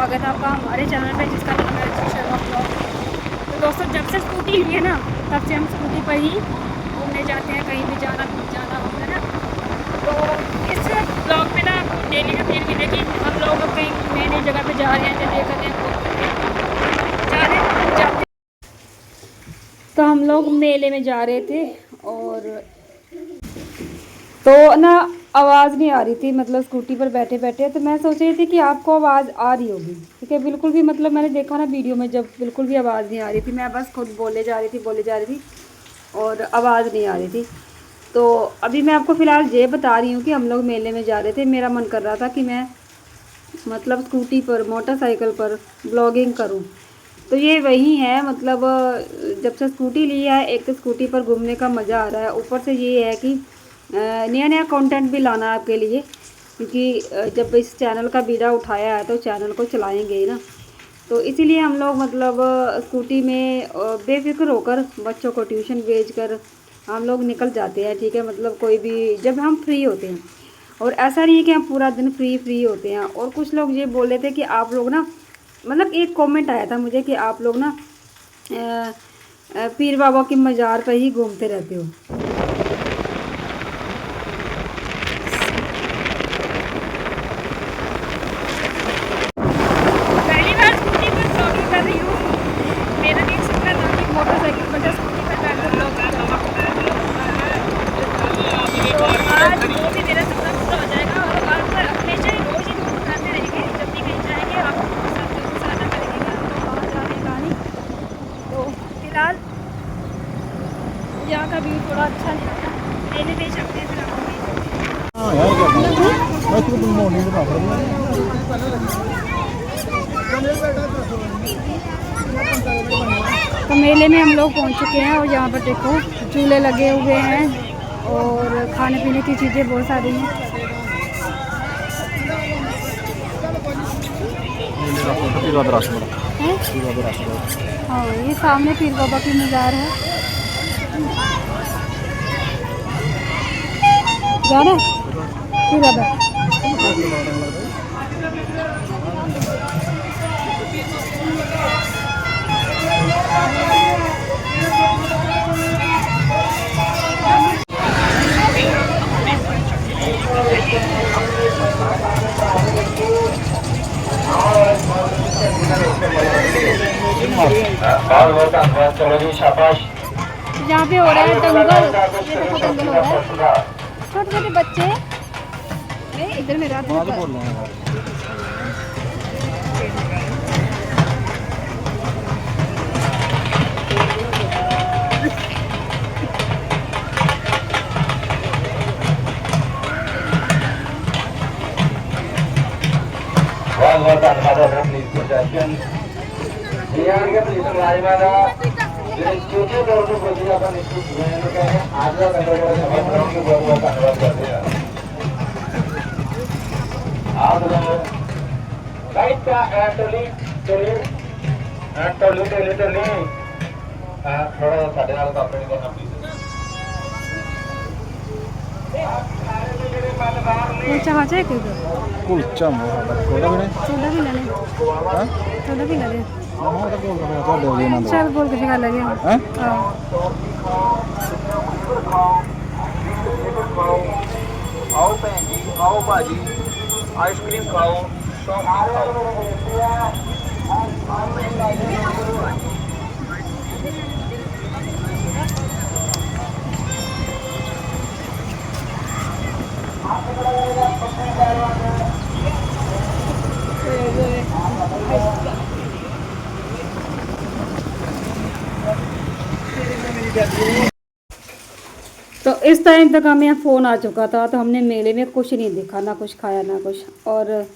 स्वागत है आपका हमारे चैनल पे जिसका नाम है रचित शर्मा ब्लॉग। तो दोस्तों जब से स्कूटी ली है ना तब से हम स्कूटी पर ही घूमने जाते हैं, कहीं भी जाना होता है ना। तो इस ब्लॉग में ना आपको डेली का फील मिलेगी। हम लोग कहीं नई नई जगह पे जा रहे हैं, जैसे जाते तो हम लोग मेले में जा रहे थे और तो ना आवाज़ नहीं आ रही थी, मतलब स्कूटी पर बैठे बैठे। तो मैं सोच रही थी कि आपको आवाज़ आ रही होगी, ठीक है। बिल्कुल भी मतलब मैंने देखा ना वीडियो में, जब बिल्कुल भी आवाज़ नहीं आ रही थी, मैं बस खुद बोले जा रही थी और आवाज़ नहीं आ रही थी। तो अभी मैं आपको फ़िलहाल ये बता रही हूँ कि हम लोग मेले में जा रहे थे। मेरा मन कर रहा था कि मैं मतलब स्कूटी पर, मोटरसाइकिल पर ब्लॉगिंग करूँ। तो ये वही है, मतलब जब से स्कूटी ली है, एक तो स्कूटी पर घूमने का मज़ा आ रहा है, ऊपर से ये है कि नया नया कंटेंट भी लाना है आपके लिए, क्योंकि जब इस चैनल का बीड़ा उठाया है तो चैनल को चलाएंगे ही ना। तो इसीलिए हम लोग मतलब स्कूटी में बेफिक्र होकर बच्चों को ट्यूशन भेज कर हम लोग निकल जाते हैं, ठीक है। मतलब कोई भी जब हम फ्री होते हैं, और ऐसा नहीं है कि हम पूरा दिन फ्री होते हैं। और कुछ लोग ये बोल रहे थे कि आप लोग ना, मतलब एक कमेंट आया था मुझे कि आप लोग ना पीर बाबा की मज़ार पर ही घूमते रहते हो। पहली बार स्कूटी पर ब्लॉगिंग कर रही हूँ। मेरा भी एक सपना था कि मोटरसाइकिल पर या स्कूटी पर बैठकर ब्लॉगिंग करूँ। तो आज वो भी मेरा सपना पूरा हो जाएगा और आप हमेशा ही रोज़ ही रोज़ बनाते रहेंगे। जब भी कहीं जाएंगे आप हमारे साथ जरूर साझा करेंगे कि हम लोग कहाँ जा रहे हैं, कहाँ नहीं। तो फिलहाल यहाँ का व्यू थोड़ा अच्छा नहीं लगा, मेले में चलते हैं फिर आपको नहीं चलते हैं। हाँ यार क्या मैं तो तुम मॉर्निंग में बात तो मेले में हम लोग पहुंच चुके हैं और यहाँ पर देखो झूले लगे हुए हैं और खाने पीने की चीज़ें बहुत सारी हैं। हाँ, ये सामने पीर बाबा की मज़ार है। जाना पीर बाबा। यहाँ पे हो रहा है दंगल, ये देखो दंगल हो रहा है। छोटे छोटे बच्चे इधर मेरा बहुत धन्यवाद है प्लीज प्रोटेक्शन के पुलिस मुलाजिमाना चौथे तौर पर बोली जाता निश्चित हुए हैं। आज का कंट्रोल सभी लोगों को बहुत धन्यवाद करते हैं। आप राइट का टोली थोड़ा साढ़े नाल का अपने करना प्लीज। कुलचा खा जाए कुलचा छोला भी ले लें, छोला भी ले लें। चल बोल के खा लगे। आओ भैन जी, आओ भाजी, आइसक्रीम खाओ, तो इस टाइम तक हमें फ़ोन आ चुका था, तो हमने मेले में कुछ नहीं देखा, ना कुछ खाया ना कुछ। और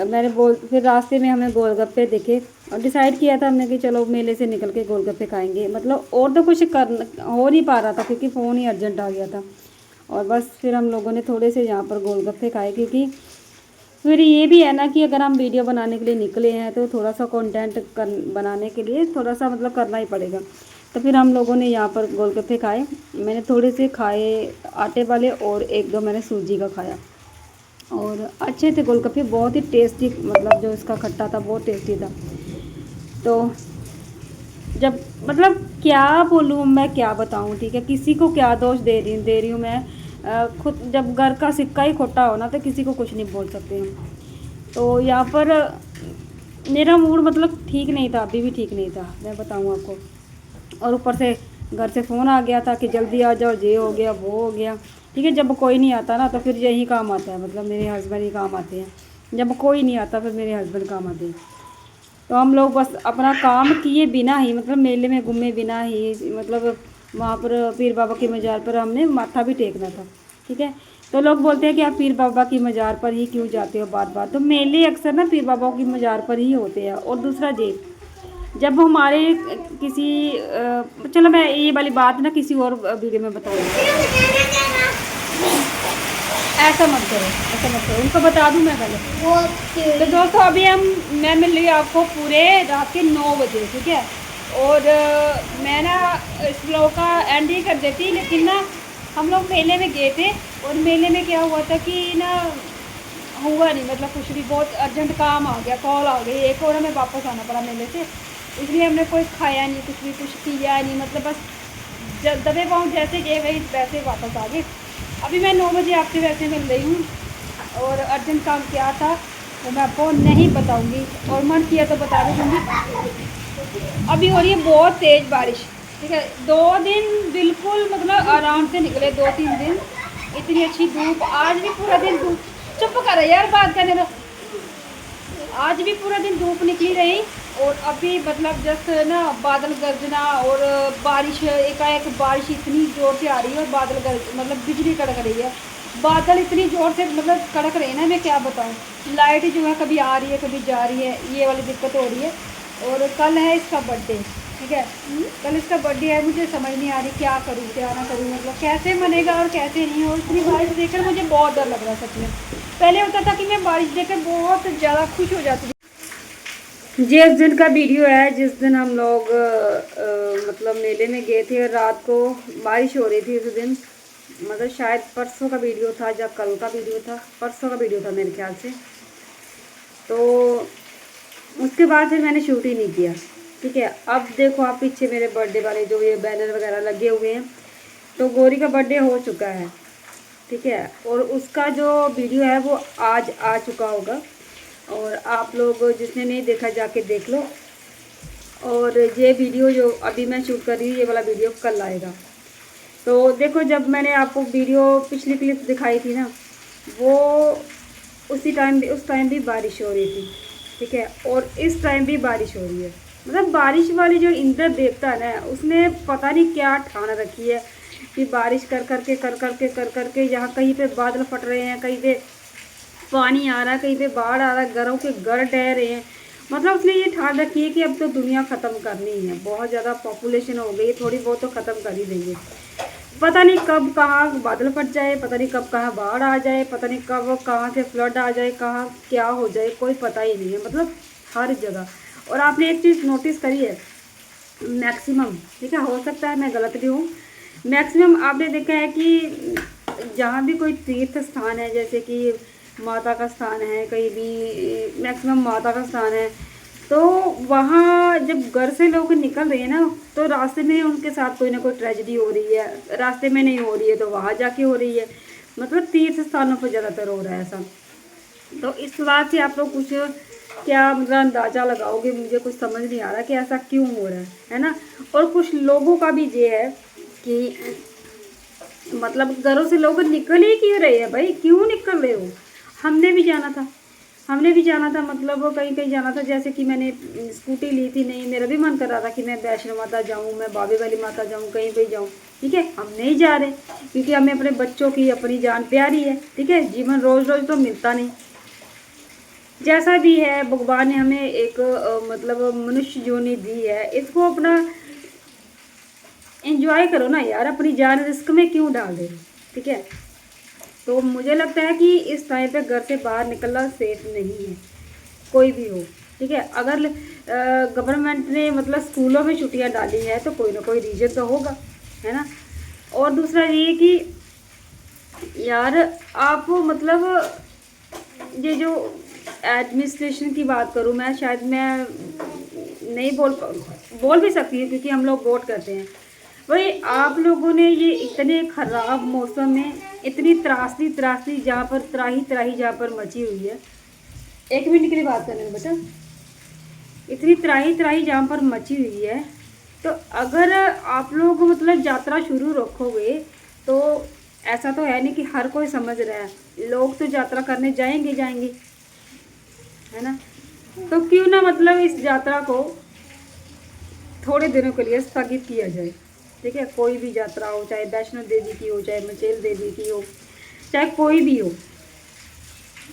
मैंने फिर रास्ते में हमें गोलगप्पे दिखे और डिसाइड किया था हमने कि चलो मेले से निकल के गोलगप्पे खाएंगे। मतलब और तो कुछ कर हो नहीं पा रहा था क्योंकि फ़ोन ही अर्जेंट आ गया था। और बस फिर हम लोगों ने थोड़े से यहाँ पर गोलगप्पे खाए, क्योंकि फिर ये भी है ना कि अगर हम वीडियो बनाने के लिए निकले हैं तो थोड़ा सा कंटेंट बनाने के लिए थोड़ा सा मतलब करना ही पड़ेगा। तो फिर हम लोगों ने यहाँ पर गोलगप्पे खाए। मैंने थोड़े से खाए आटे वाले और एक दो मैंने सूजी का खाया। और अच्छे थे गोलगप्पे, बहुत ही टेस्टी, मतलब जो इसका खट्टा था बहुत टेस्टी था। तो जब मतलब क्या बोलूँ मैं, क्या बताऊँ, ठीक है, किसी को क्या दोष दे रही हूँ मैं। खुद जब घर का सिक्का ही खोटा हो ना तो किसी को कुछ नहीं बोल सकते हम। तो यहाँ पर मेरा मूड मतलब ठीक नहीं था, अभी भी ठीक नहीं था, मैं बताऊँ आपको। और ऊपर से घर से फ़ोन आ गया था कि जल्दी आ जाओ, ये हो गया वो हो गया, ठीक है। जब कोई नहीं आता ना तो फिर यही काम आता है, मतलब मेरे हस्बैंड ही काम आते हैं। जब कोई नहीं आता फिर मेरे हस्बैंड काम आते हैं। तो हम लोग बस अपना काम किए बिना ही, मतलब मेले में घूमे बिना ही, मतलब वहाँ पर पीर बाबा की मज़ार पर हमने माथा भी टेकना था, ठीक है। तो लोग बोलते हैं कि आप पीर बाबा की मज़ार पर ही क्यों जाते हो बार बार। तो मेले अक्सर ना पीर बाबा की मज़ार पर ही होते हैं। और दूसरा जी, जब हमारे किसी चलो मैं ये वाली बात ना किसी और वीडियो में बताऊँगी। ऐसा मत करो, ऐसा मत करो, उनको बता दूँ मैं पहले। तो दोस्तों अभी मैं मिल रही हूँ आपको पूरे रात के 9 बजे, ठीक है। और मैं ना इस ब्लॉग का एंड ही कर देती, लेकिन ना हम लोग मेले में गए थे। और मेले में क्या हुआ था कि ना हुआ नहीं, मतलब कुछ भी, बहुत अर्जेंट काम आ गया, कॉल आ गई एक और हमें वापस आना पड़ा मेले से। इसलिए हमने कोई खाया नहीं, कुछ भी कुछ किया नहीं, मतलब बस दबे पाँव जैसे गए वही वैसे वापस आ गए। अभी मैं 9 बजे आपसे वैसे मिल रही हूँ। और अर्जेंट काम क्या था वो मैं आपको नहीं बताऊँगी, और मन किया तो बता दूँगी। अभी हो रही है बहुत तेज़ बारिश, ठीक है। 2 दिन बिल्कुल मतलब आराम से निकले, 2-3 दिन इतनी अच्छी धूप। आज भी पूरा दिन धूप, चुप कर यार बात करने दो। आज भी पूरा दिन धूप निकली रही। और अभी मतलब जस्ट ना बादल गर्जना और बारिश, एकाएक बारिश इतनी ज़ोर से आ रही है और बादल गर्ज मतलब बिजली कड़क रही है। बादल इतनी ज़ोर से मतलब कड़क रहे हैं ना, मैं क्या बताऊँ। लाइट जो है कभी आ रही है कभी जा रही है, ये वाली दिक्कत हो रही है। और कल है इसका बर्थडे, ठीक है। कल इसका बर्थडे है, मुझे समझ नहीं आ रही क्या करूँ क्या ना करूँ, मतलब कैसे मनेगा और कैसे नहीं। और इतनी बारिश देखकर मुझे बहुत डर लग रहा है सच में। पहले होता था कि मैं बारिश देखकर बहुत ज़्यादा खुश हो जाती थी। जिस दिन का वीडियो है, जिस दिन हम लोग मतलब मेले में गए थे और रात को बारिश हो रही थी उस दिन, मतलब शायद परसों का वीडियो था या कल का वीडियो था, परसों का वीडियो था मेरे ख्याल से। तो उसके बाद फिर मैंने शूट ही नहीं किया, ठीक है। अब देखो आप पीछे मेरे बर्थडे वाले जो ये बैनर वगैरह लगे हुए हैं, तो गौरी का बर्थडे हो चुका है, ठीक है। और उसका जो वीडियो है वो आज आ चुका होगा। और आप लोग जिसने नहीं देखा जाके देख लो। और ये वीडियो जो अभी मैं शूट कर रही हूँ, ये वाला वीडियो कल आएगा। तो देखो जब मैंने आपको वीडियो पिछली क्लिप दिखाई थी ना, वो उस टाइम भी बारिश हो रही थी, ठीक है। और इस टाइम भी बारिश हो रही है। मतलब बारिश वाली जो इंद्र देवता है ना, उसने पता नहीं क्या ठान रखी है कि बारिश कर करके यहाँ कहीं पे बादल फट रहे हैं, कहीं पे पानी आ रहा है, कहीं पे बाढ़ आ रहा है, घरों के घर ढह रहे हैं। मतलब उसने ये ठान रखी है कि अब तो दुनिया ख़त्म करनी है, बहुत ज़्यादा पॉपुलेशन हो गई, थोड़ी बहुत तो ख़त्म कर ही देंगे। पता नहीं कब कहाँ बादल फट जाए, पता नहीं कब कहाँ बाढ़ आ जाए, पता नहीं कब कहाँ से फ्लड आ जाए, कहाँ क्या हो जाए, कोई पता ही नहीं है, मतलब हर जगह। और आपने एक चीज़ नोटिस करी है, मैक्सिमम, ठीक है, हो सकता है मैं गलत भी हूँ, मैक्सिमम आपने देखा है कि जहाँ भी कोई तीर्थ स्थान है, जैसे कि माता का स्थान है, कहीं भी मैक्सिमम माता का स्थान है, तो वहाँ जब घर से लोग निकल रहे हैं ना, तो रास्ते में उनके साथ कोई ना कोई ट्रेजेडी हो रही है। रास्ते में नहीं हो रही है तो वहाँ जाके हो रही है, मतलब तीर्थ स्थानों पर ज़्यादातर हो रहा है ऐसा। तो इस बात से आप लोग कुछ क्या मतलब अंदाज़ा लगाओगे, मुझे कुछ समझ नहीं आ रहा कि ऐसा क्यों हो रहा है ना। और कुछ लोगों का भी ये है कि मतलब घरों से लोग निकल ही क्यों रहे हैं भाई, क्यों निकल रहे हो। हमने भी जाना था, मतलब कहीं कहीं जाना था। जैसे कि मैंने स्कूटी ली थी, नहीं मेरा भी मन कर रहा था कि मैं वैष्णो माता जाऊँ, मैं बाबे वाली माता जाऊँ, कहीं पे जाऊँ, ठीक है। हम नहीं जा रहे क्योंकि हमें अपने बच्चों की अपनी जान प्यारी है, ठीक है। जीवन रोज़ रोज़ तो मिलता नहीं। जैसा भी है भगवान ने हमें एक मतलब मनुष्य जोनी दी है, इसको अपना एंजॉय करो ना यार, अपनी जान रिस्क में क्यों डाल दे, ठीक है। तो मुझे लगता है कि इस टाइम पे घर से बाहर निकलना सेफ नहीं है, कोई भी हो, ठीक है। अगर गवर्नमेंट ने मतलब स्कूलों में छुट्टियां डाली है तो कोई ना कोई रीज़न तो होगा, है ना। और दूसरा ये कि यार आप मतलब ये जो एडमिनिस्ट्रेशन की बात करूँ मैं, शायद मैं नहीं बोल भी सकती हूँ क्योंकि हम लोग वोट करते हैं। वही आप लोगों ने ये इतने ख़राब मौसम में इतनी त्रासदी जहाँ पर त्राही जहाँ पर मची हुई है, 1 मिनट के लिए बात करने में बेटा, इतनी त्राही जहाँ पर मची हुई है, तो अगर आप लोग मतलब यात्रा शुरू रखोगे तो ऐसा तो है नहीं कि हर कोई समझ रहा है, लोग तो यात्रा करने जाएंगे, है ना। तो क्यों ना मतलब इस यात्रा को थोड़े दिनों के लिए स्थगित किया जाए, ठीक है। कोई भी यात्रा हो, चाहे वैष्णो देवी की हो, चाहे मचेल देवी की हो, चाहे कोई भी हो,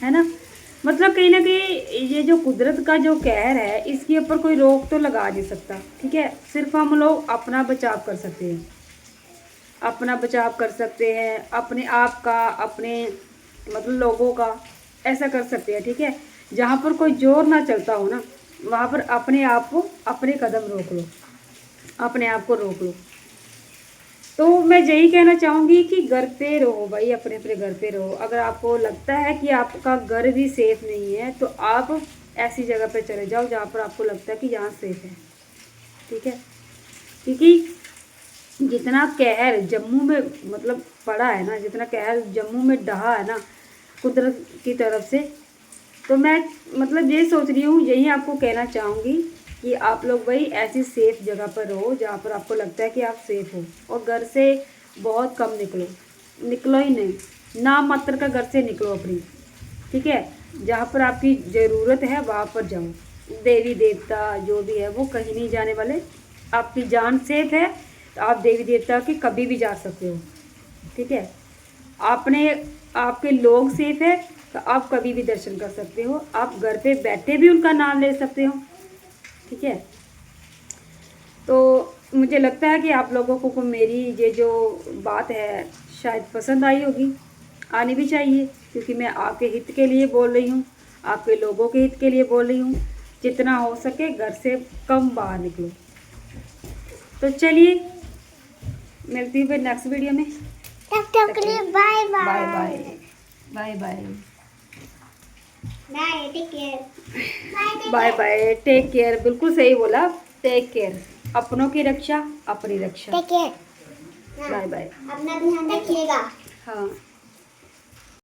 है ना। मतलब कहीं ना कहीं ये जो कुदरत का जो कहर है, इसके ऊपर कोई रोक तो लगा नहीं सकता, ठीक है। सिर्फ हम लोग अपना बचाव कर सकते हैं, अपना बचाव कर सकते हैं, अपने आप का, अपने मतलब लोगों का, ऐसा कर सकते हैं, ठीक है। जहाँ पर कोई जोर ना चलता हो ना, वहाँ पर अपने आप को, अपने कदम रोक लो, अपने आप को रोक लो। तो मैं यही कहना चाहूँगी कि घर पे रहो भाई, अपने अपने घर पे रहो। अगर आपको लगता है कि आपका घर भी सेफ़ नहीं है तो आप ऐसी जगह पे चले जाओ जहाँ पर आपको लगता है कि यहाँ सेफ़ है, ठीक है। क्योंकि जितना कहर जम्मू में मतलब पड़ा है ना, जितना कहर जम्मू में ढहा है ना कुदरत की तरफ से, तो मैं मतलब ये सोच रही हूँ, यही आपको कहना चाहूँगी कि आप लोग भाई ऐसी सेफ़ जगह पर रहो जहाँ पर आपको लगता है कि आप सेफ़ हो, और घर से बहुत कम निकलो ही नहीं, ना मात्र का घर से निकलो अपनी, ठीक है। जहाँ पर आपकी ज़रूरत है वहाँ पर जाओ। देवी देवता जो भी है वो कहीं नहीं जाने वाले, आपकी जान सेफ है तो आप देवी देवता के कभी भी जा सकते हो, ठीक है। आपके लोग सेफ है तो आप कभी भी दर्शन कर सकते हो, आप घर पे बैठे भी उनका नाम ले सकते हो, ठीक है। तो मुझे लगता है कि आप लोगों को मेरी ये जो बात है शायद पसंद आई होगी, आनी भी चाहिए, क्योंकि मैं आपके हित के लिए बोल रही हूँ, आपके लोगों के हित के लिए बोल रही हूँ। जितना हो सके घर से कम बाहर निकलो। तो चलिए मिलती हूँ फिर नेक्स्ट वीडियो में, तब तक के लिए bye bye bye bye bye bye bye, take care, bye bye, take care. बिल्कुल सही बोला, टेक केयर, अपनों की रक्षा अपनी रक्षा। Take care, bye bye. अपना ध्यान रखिएगा। हाँ।